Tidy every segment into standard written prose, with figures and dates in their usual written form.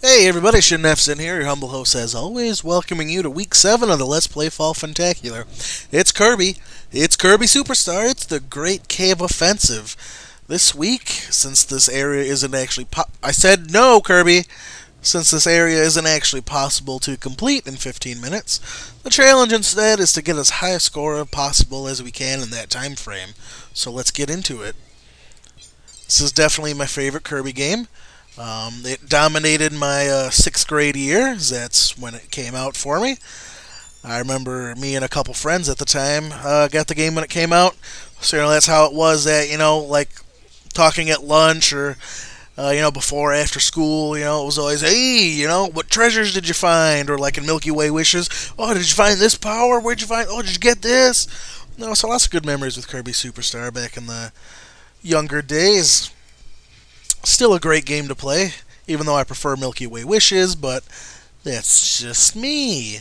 Hey everybody, Shinef's in here, your humble host as always, welcoming you to week 7 of the Let's Play Fall Funtacular. It's Kirby. It's Kirby Superstar. It's the Great Cave Offensive. This week, since this area isn't actually I said no, Kirby! Since this area isn't actually possible to complete in 15 minutes, the challenge instead is to get as high a score possible as we can in that time frame. So let's get into it. This is definitely my favorite Kirby game. It dominated my 6th grade year. That's when it came out for me. I remember me and a couple friends at the time got the game when it came out. So, that's how it was at, like talking at lunch or, before or after school. It was always, hey, what treasures did you find? Or like in Milky Way Wishes, oh, did you find this power? Where'd you find, oh, did you get this? So lots of good memories with Kirby Superstar back in the younger days. Still a great game to play, even though I prefer Milky Way Wishes, but that's just me.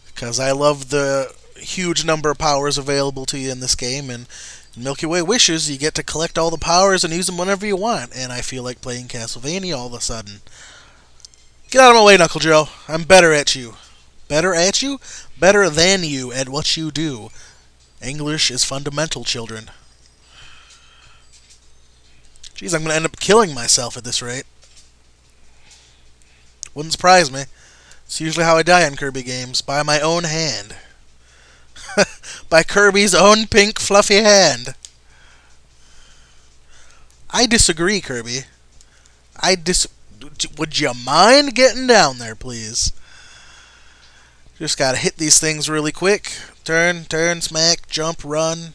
Because I love the huge number of powers available to you in this game, and in Milky Way Wishes, you get to collect all the powers and use them whenever you want, and I feel like playing Castlevania all of a sudden. Get out of my way, Knuckle Joe. I'm better at you. Better at you? Better than you at what you do. English is fundamental, children. Jeez, I'm going to end up killing myself at this rate. Wouldn't surprise me. It's usually how I die in Kirby games. By my own hand. By Kirby's own pink fluffy hand. I disagree, Kirby. Would you mind getting down there, please? Just gotta hit these things really quick. Turn, smack, jump, run.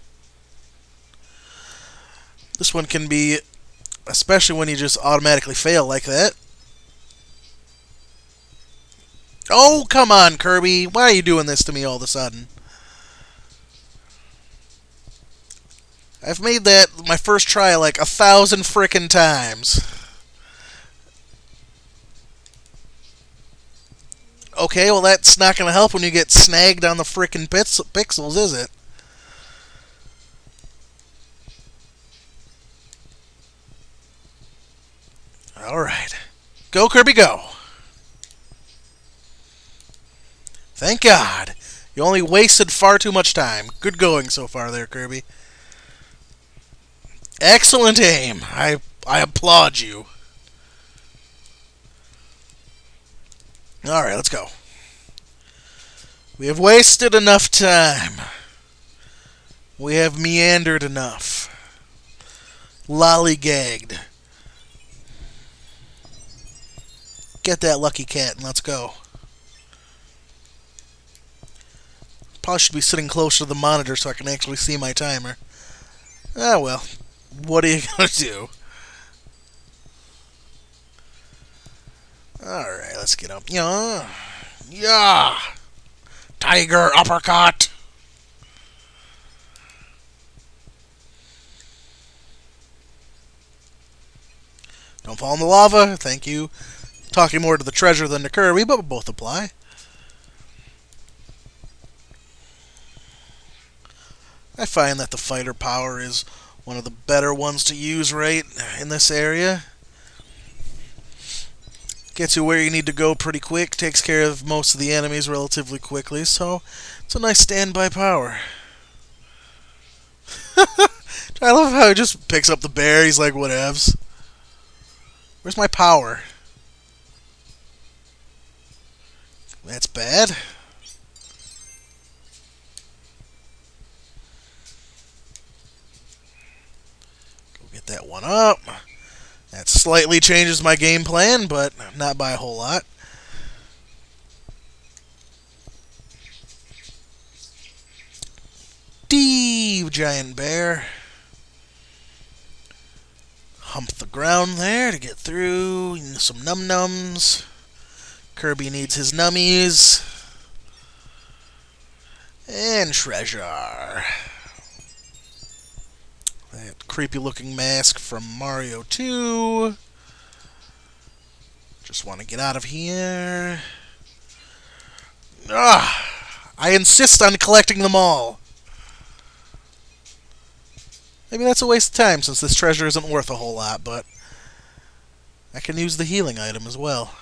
This one can be... especially when you just automatically fail like that. Oh, come on, Kirby. Why are you doing this to me all of a sudden? I've made that my first try like 1,000 frickin' times. Okay, well that's not going to help when you get snagged on the frickin' pixels, is it? Alright. Go, Kirby, go. Thank God. You only wasted far too much time. Good going so far there, Kirby. Excellent aim. I applaud you. Alright, let's go. We have wasted enough time. We have meandered enough. Lollygagged. Get that lucky cat and let's go. Probably should be sitting closer to the monitor so I can actually see my timer. Ah, well. What are you going to do? Alright, let's get up. Yeah. Yeah. Tiger uppercut. Don't fall in the lava. Thank you. Talking more to the treasure than to Kirby, but both apply. I find that the fighter power is one of the better ones to use right in this area. Gets you where you need to go pretty quick, takes care of most of the enemies relatively quickly, so it's a nice standby power. I love how he just picks up the bear, he's like, whatevs. Where's my power? That's bad. Go get that one up. That slightly changes my game plan, but not by a whole lot. Steve, giant bear. Hump the ground there to get through. Some num-nums. Kirby needs his nummies. And treasure. That creepy looking mask from Mario 2. Just want to get out of here. I insist on collecting them all. Maybe that's a waste of time since this treasure isn't worth a whole lot, but I can use the healing item as well.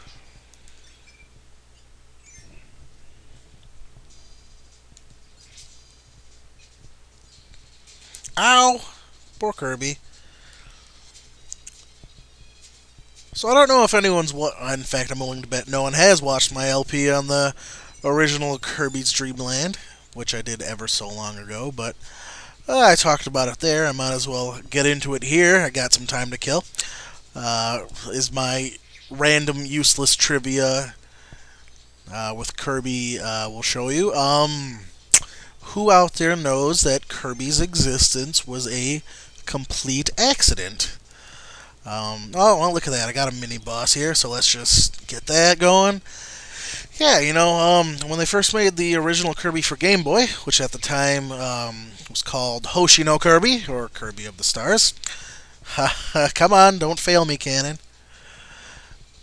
Ow! Poor Kirby. So I don't know if anyone's in fact, I'm willing to bet no one has watched my LP on the original Kirby's Dream Land, which I did ever so long ago, but I talked about it there. I might as well get into it here. I got some time to kill. Is my random useless trivia with Kirby will show you. Who out there knows that Kirby's existence was a complete accident? Oh, well, look at that. I got a mini boss here, so let's just get that going. Yeah, when they first made the original Kirby for Game Boy, which at the time was called Hoshi no Kirby, or Kirby of the Stars. Come on, don't fail me, Canon.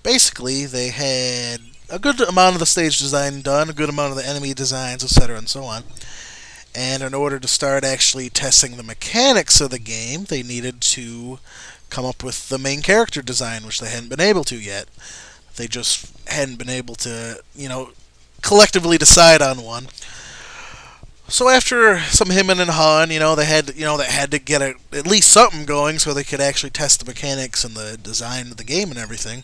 Basically, they had a good amount of the stage design done, a good amount of the enemy designs, etc., and so on. And in order to start actually testing the mechanics of the game, they needed to come up with the main character design, which they hadn't been able to yet. They just hadn't been able to, collectively decide on one. So after some hemming and hawing, they had to get at least something going so they could actually test the mechanics and the design of the game and everything.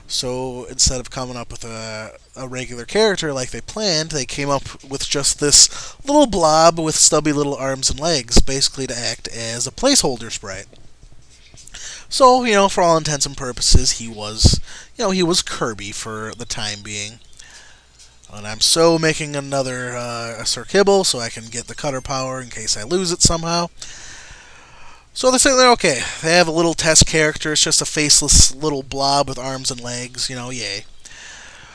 So instead of coming up with a regular character like they planned, they came up with just this little blob with stubby little arms and legs, basically to act as a placeholder sprite. So, for all intents and purposes, he was Kirby for the time being. And I'm making another Sir Kibble so I can get the cutter power in case I lose it somehow. So they say they're okay. They have a little test character. It's just a faceless little blob with arms and legs, yay.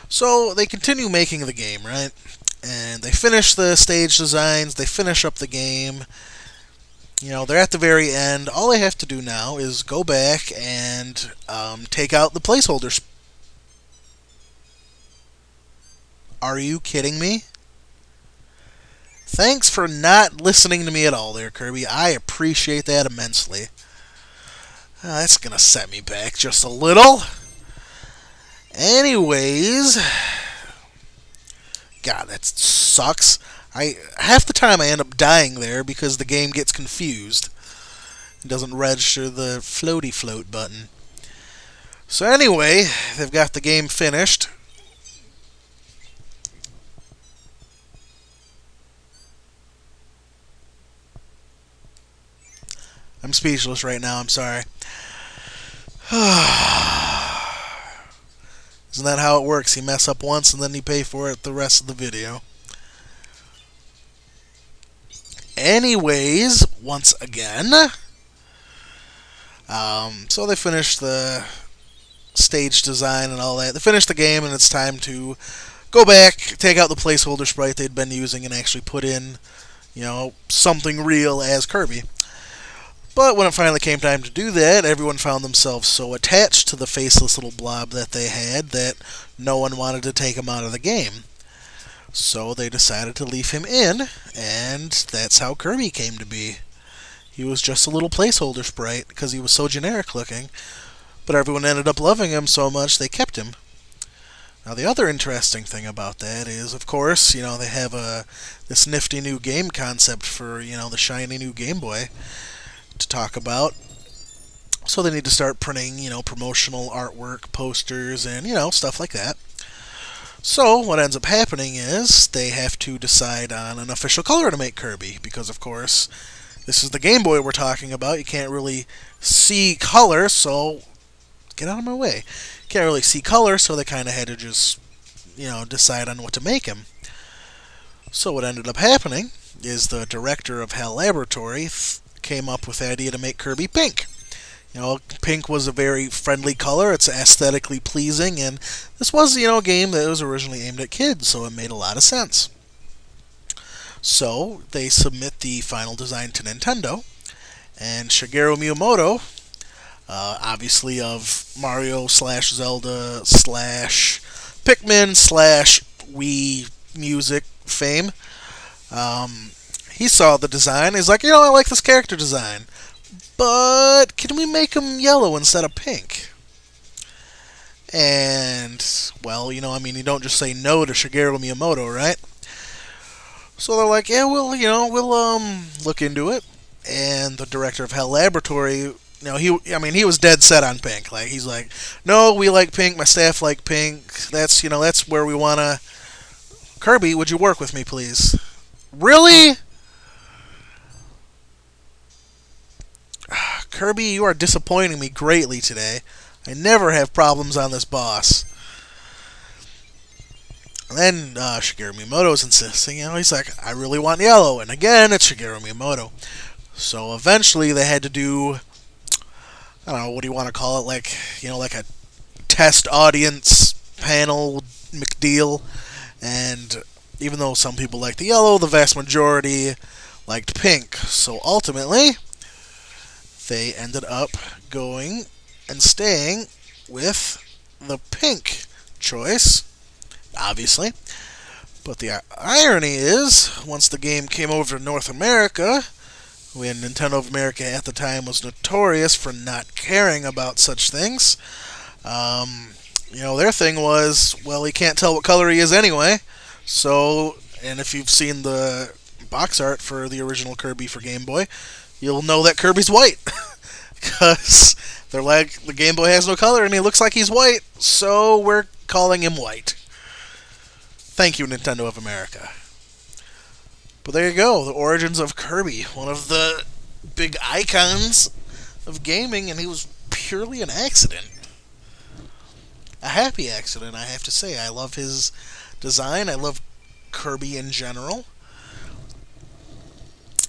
So they continue making the game, right? And they finish the stage designs. They finish up the game. They're at the very end. All they have to do now is go back and take out the placeholders. Are you kidding me? Thanks for not listening to me at all there, Kirby. I appreciate that immensely. That's going to set me back just a little. Anyways. God, that sucks. Half the time I end up dying there because the game gets confused. It doesn't register the floaty float button. So anyway, they've got the game finished. I'm speechless right now, I'm sorry. Isn't that how it works? You mess up once and then you pay for it the rest of the video. Anyways, once again, so they finished the stage design and all that. They finished the game and it's time to go back, take out the placeholder sprite they'd been using and actually put in, something real as Kirby. But when it finally came time to do that, everyone found themselves so attached to the faceless little blob that they had that no one wanted to take him out of the game. So they decided to leave him in, and that's how Kirby came to be. He was just a little placeholder sprite because he was so generic looking, but everyone ended up loving him so much they kept him. Now the other interesting thing about that is, of course, they have this nifty new game concept for, the shiny new Game Boy to talk about. So they need to start printing, promotional artwork, posters, and, stuff like that. So what ends up happening is they have to decide on an official color to make Kirby, because of course this is the Game Boy we're talking about. You can't really see color, so get out of my way. Can't really see color, so they kind of had to just, decide on what to make him. So what ended up happening is the director of HAL Laboratory came up with the idea to make Kirby pink. Pink was a very friendly color. It's aesthetically pleasing, and this was, a game that was originally aimed at kids, so it made a lot of sense. So they submit the final design to Nintendo, and Shigeru Miyamoto, obviously of Mario / Zelda / Pikmin / Wii music fame, he saw the design. He's like, I like this character design, but can we make him yellow instead of pink? And, well, you don't just say no to Shigeru Miyamoto, right? So they're like, yeah, we'll look into it. and the director of Hell Laboratory, he was dead set on pink. Like, he's like, no, we like pink. My staff like pink. That's where we wanna. Kirby, would you work with me, please? Really? Kirby, you are disappointing me greatly today. I never have problems on this boss. And then Shigeru Miyamoto's insisting, he's like, I really want yellow. And again, it's Shigeru Miyamoto. So eventually they had to do, I don't know, what do you want to call it? Like a test audience panel McDeal. And even though some people liked the yellow, the vast majority liked pink. So ultimately, they ended up going and staying with the pink choice, obviously. But the irony is, once the game came over to North America, when Nintendo of America at the time was notorious for not caring about such things, their thing was, well, he can't tell what color he is anyway. So, and if you've seen the box art for the original Kirby for Game Boy, you'll know that Kirby's white. Because they're like, the Game Boy has no color and he looks like he's white, so we're calling him white. Thank you, Nintendo of America. But there you go, the origins of Kirby, one of the big icons of gaming, and he was purely an accident. A happy accident, I have to say. I love his design. I love Kirby in general.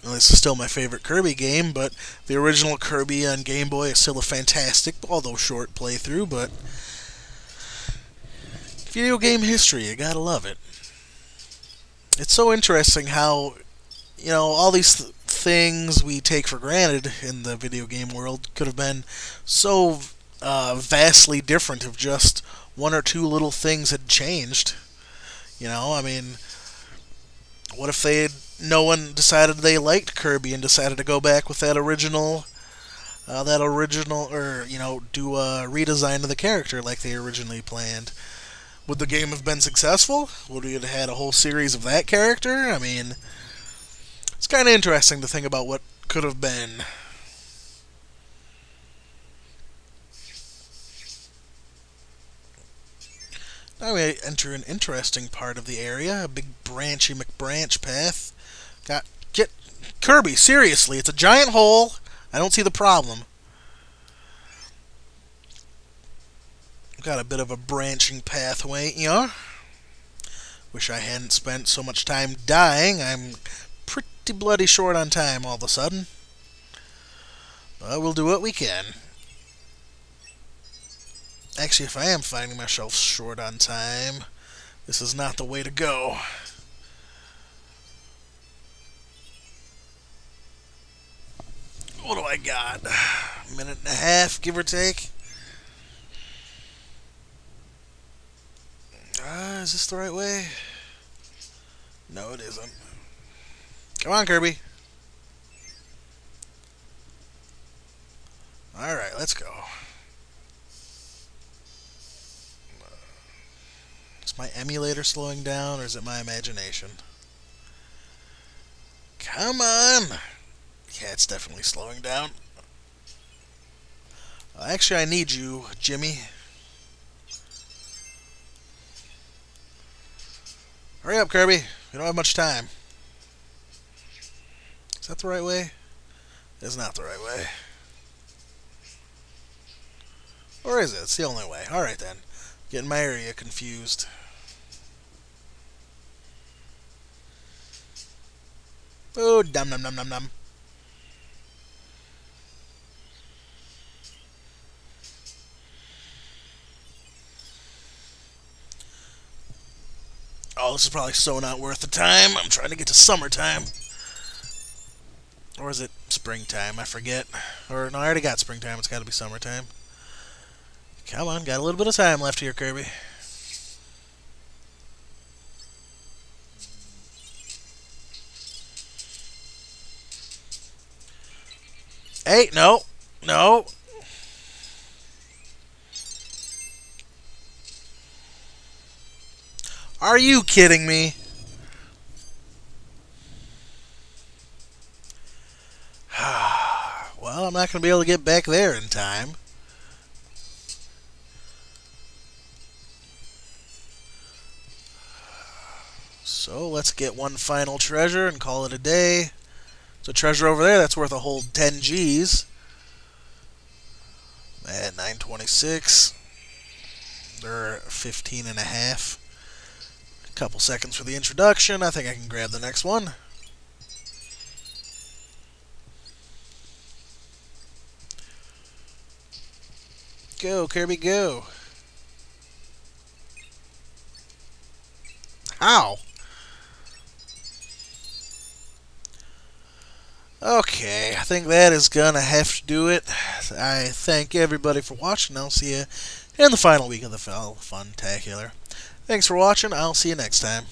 Well, this is still my favorite Kirby game, but the original Kirby on Game Boy is still a fantastic, although short playthrough, but video game history, you gotta love it. It's so interesting how, all these things we take for granted in the video game world could have been so vastly different if just one or two little things had changed. What if no one decided they liked Kirby and decided to go back with that original, or do a redesign of the character like they originally planned? Would the game have been successful? Would we have had a whole series of that character? It's kind of interesting to think about what could have been. Now we enter an interesting part of the area, a big branchy McBranch path. Get Kirby, seriously, it's a giant hole. I don't see the problem. Got a bit of a branching pathway here. Wish I hadn't spent so much time dying. I'm pretty bloody short on time all of a sudden. But we'll do what we can. Actually, if I am finding myself short on time, this is not the way to go. What do I got? A minute and a half, give or take? Is this the right way? No, it isn't. Come on, Kirby. Alright, let's go. Is my emulator slowing down, or is it my imagination? Come on! Yeah, it's definitely slowing down. Actually, I need you, Jimmy. Hurry up, Kirby. We don't have much time. Is that the right way? It's not the right way. Or is it? It's the only way. Alright then. Getting my area confused. Oh, dum dum dum dum dum. Oh, this is probably so not worth the time. I'm trying to get to summertime. Or is it springtime? I forget. Or, no, I already got springtime. It's got to be summertime. Come on, got a little bit of time left here, Kirby. Hey, no. No. Are you kidding me? not going to be able to get back there in time. So let's get one final treasure and call it a day. There's a treasure over there that's worth a whole 10 G's. At 926. They're 15 and a half. A couple seconds for the introduction. I think I can grab the next one. Go, Kirby, go. How? Okay, I think that is gonna have to do it. I thank everybody for watching. I'll see you in the final week of the Funtacular. Thanks for watching. I'll see you next time.